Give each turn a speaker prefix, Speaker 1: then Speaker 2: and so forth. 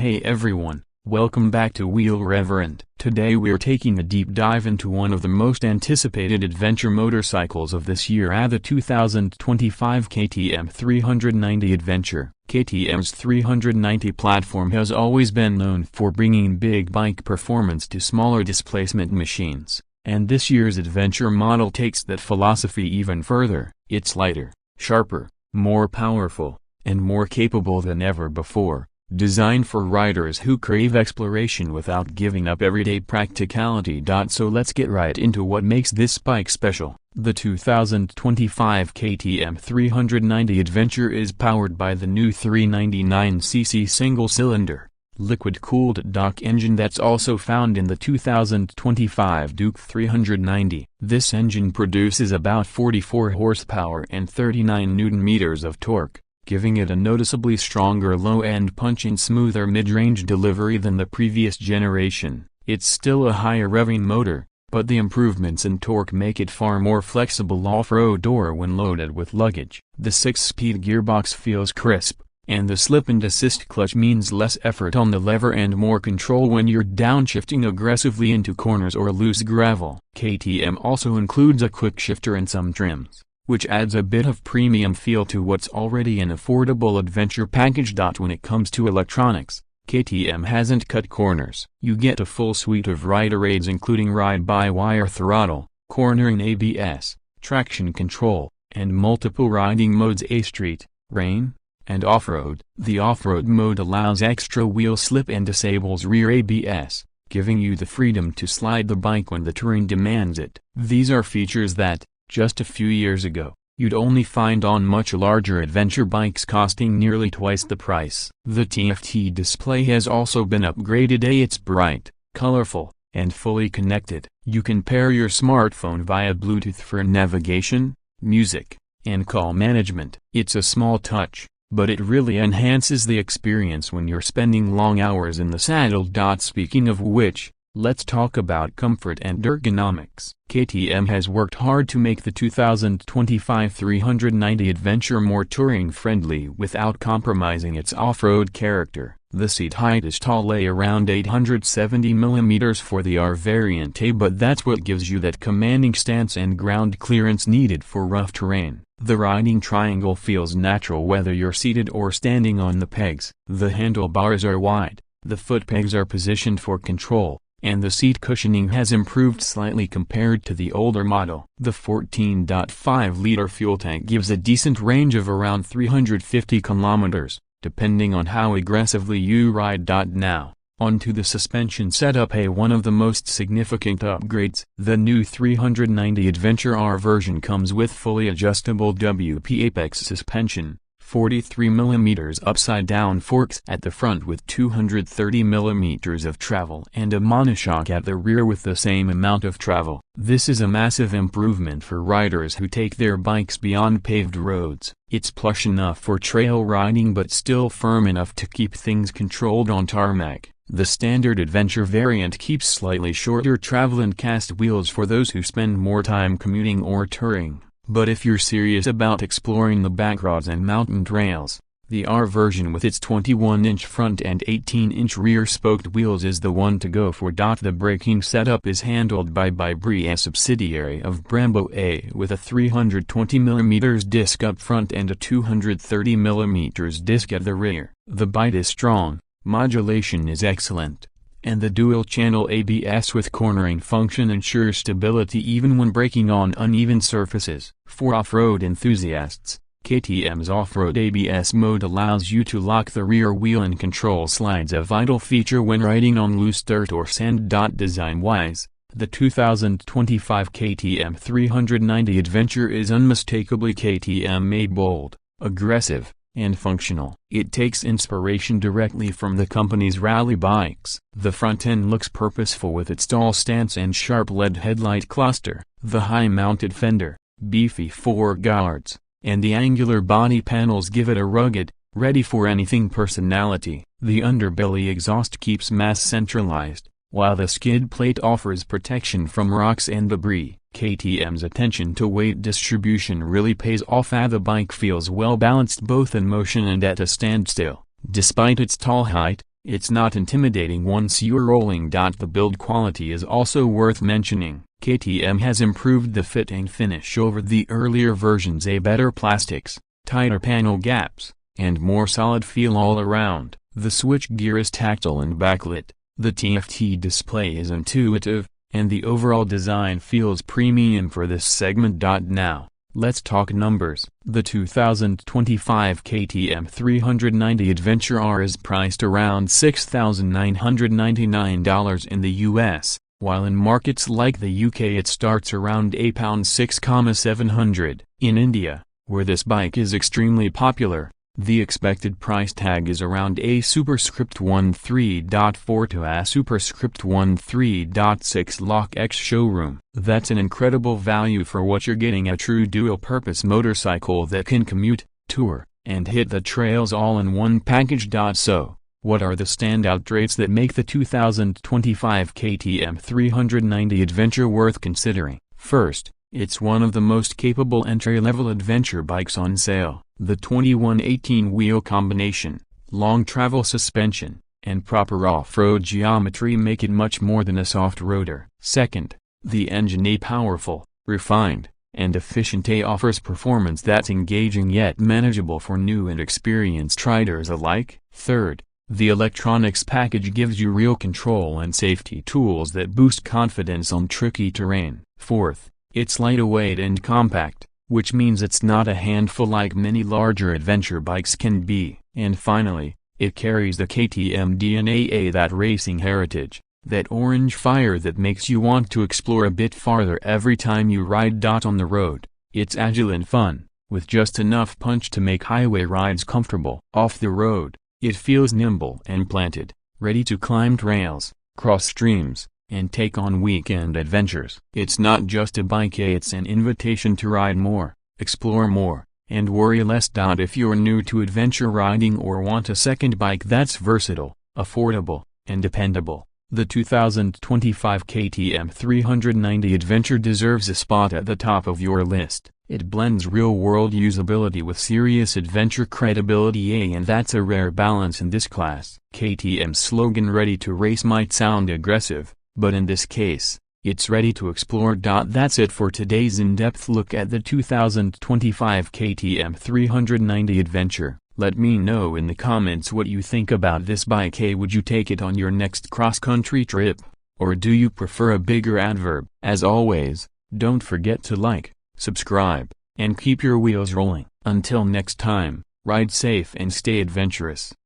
Speaker 1: Hey everyone, welcome back to Wheel Reverend. Today we're taking a deep dive into one of the most anticipated adventure motorcycles of this year, the 2025 KTM 390 Adventure. KTM's 390 platform has always been known for bringing big bike performance to smaller displacement machines, and this year's adventure model takes that philosophy even further. It's lighter, sharper, more powerful, and more capable than ever before. Designed for riders who crave exploration without giving up everyday practicality. So let's get right into what makes this bike special. The 2025 KTM 390 Adventure is powered by the new 399cc single-cylinder, liquid-cooled stock engine that's also found in the 2025 Duke 390. This engine produces about 44 horsepower and 39 Nm of torque, giving it a noticeably stronger low-end punch and smoother mid-range delivery than the previous generation. It's still a higher revving motor, but the improvements in torque make it far more flexible off-road or when loaded with luggage. The 6-speed gearbox feels crisp, and the slip-and-assist clutch means less effort on the lever and more control when you're downshifting aggressively into corners or loose gravel. KTM also includes a quick shifter and some trims, which adds a bit of premium feel to what's already an affordable adventure package. When it comes to electronics, KTM hasn't cut corners. You get a full suite of rider aids including ride-by-wire throttle, cornering ABS, traction control, and multiple riding modes: A street, rain, and off-road. The off-road mode allows extra wheel slip and disables rear ABS, giving you the freedom to slide the bike when the terrain demands it. These are features that, just a few years ago, you'd only find on much larger adventure bikes costing nearly twice the price. The TFT display has also been upgraded. It's bright, colorful, and fully connected. You can pair your smartphone via Bluetooth for navigation, music, and call management. It's a small touch, but it really enhances the experience when you're spending long hours in the saddle. Speaking of which, let's talk about comfort and ergonomics. KTM has worked hard to make the 2025 390 Adventure more touring-friendly without compromising its off-road character. The seat height is tall, around 870 mm for the R variant, but that's what gives you that commanding stance and ground clearance needed for rough terrain. The riding triangle feels natural whether you're seated or standing on the pegs. The handlebars are wide, the foot pegs are positioned for control, and the seat cushioning has improved slightly compared to the older model. The 14.5-liter fuel tank gives a decent range of around 350 kilometers, depending on how aggressively you ride. Now, onto the suspension setup. One of the most significant upgrades. The new 390 Adventure R version comes with fully adjustable WP Apex suspension, 43 mm upside-down forks at the front with 230 mm of travel, and a monoshock at the rear with the same amount of travel. This is a massive improvement for riders who take their bikes beyond paved roads. It's plush enough for trail riding but still firm enough to keep things controlled on tarmac. The standard adventure variant keeps slightly shorter travel and cast wheels for those who spend more time commuting or touring. But if you're serious about exploring the backroads and mountain trails, the R version with its 21-inch front and 18-inch rear spoked wheels is the one to go for. The braking setup is handled by Bybri, a subsidiary of Brembo, with a 320 mm disc up front and a 230 mm disc at the rear. The bite is strong, modulation is excellent, and the dual-channel ABS with cornering function ensures stability even when braking on uneven surfaces. For off-road enthusiasts, KTM's off-road ABS mode allows you to lock the rear wheel and control slides, a vital feature when riding on loose dirt or sand. Design-wise, the 2025 KTM 390 Adventure is unmistakably KTM, bold, aggressive, and functional. It takes inspiration directly from the company's rally bikes. The front end looks purposeful with its tall stance and sharp LED headlight cluster. The high-mounted fender, beefy fork guards, and the angular body panels give it a rugged, ready-for-anything personality. The underbelly exhaust keeps mass centralized, while the skid plate offers protection from rocks and debris. KTM's attention to weight distribution really pays off. The bike feels well balanced both in motion and at a standstill. Despite its tall height, It's not intimidating once you're rolling. The build quality is also worth mentioning. KTM has improved the fit and finish over the earlier versions, better plastics, tighter panel gaps, and more solid feel all around. The switchgear is tactile and backlit, the TFT display is intuitive, and the overall design feels premium for this segment. Now, let's talk numbers. The 2025 KTM 390 Adventure R is priced around $6,999 in the US, while in markets like the UK it starts around £6,700. In India, where this bike is extremely popular, the expected price tag is around a superscript 13.4 to a superscript 13.6 lakh ex showroom. That's an incredible value for what you're getting, a true dual-purpose motorcycle that can commute, tour, and hit the trails all in one package. So, what are the standout traits that make the 2025 KTM 390 Adventure worth considering? First, it's one of the most capable entry-level adventure bikes on sale. The 21/18 wheel combination, long travel suspension, and proper off-road geometry make it much more than a soft roader. Second, the engine, a powerful, refined, and efficient, offers performance that's engaging yet manageable for new and experienced riders alike. Third, the electronics package gives you real control and safety tools that boost confidence on tricky terrain. Fourth, it's lightweight and compact, which means it's not a handful like many larger adventure bikes can be. And finally, it carries the KTM DNA, that racing heritage, that orange fire that makes you want to explore a bit farther every time you ride. On the road, it's agile and fun, with just enough punch to make highway rides comfortable. Off the road, it feels nimble and planted, ready to climb trails, cross streams, and take on weekend adventures. It's not just a bike, it's an invitation to ride more, explore more, and worry less. If you're new to adventure riding or want a second bike that's versatile, affordable, and dependable, the 2025 KTM 390 Adventure deserves a spot at the top of your list. It blends real-world usability with serious adventure credibility, and that's a rare balance in this class. KTM's slogan "Ready to Race" might sound aggressive, but in this case, it's ready to explore. That's it for today's in-depth look at the 2025 KTM 390 Adventure. Let me know in the comments what you think about this bike. Would you take it on your next cross-country trip? Or do you prefer a bigger adverb? As always, don't forget to like, subscribe, and keep your wheels rolling. Until next time, ride safe and stay adventurous.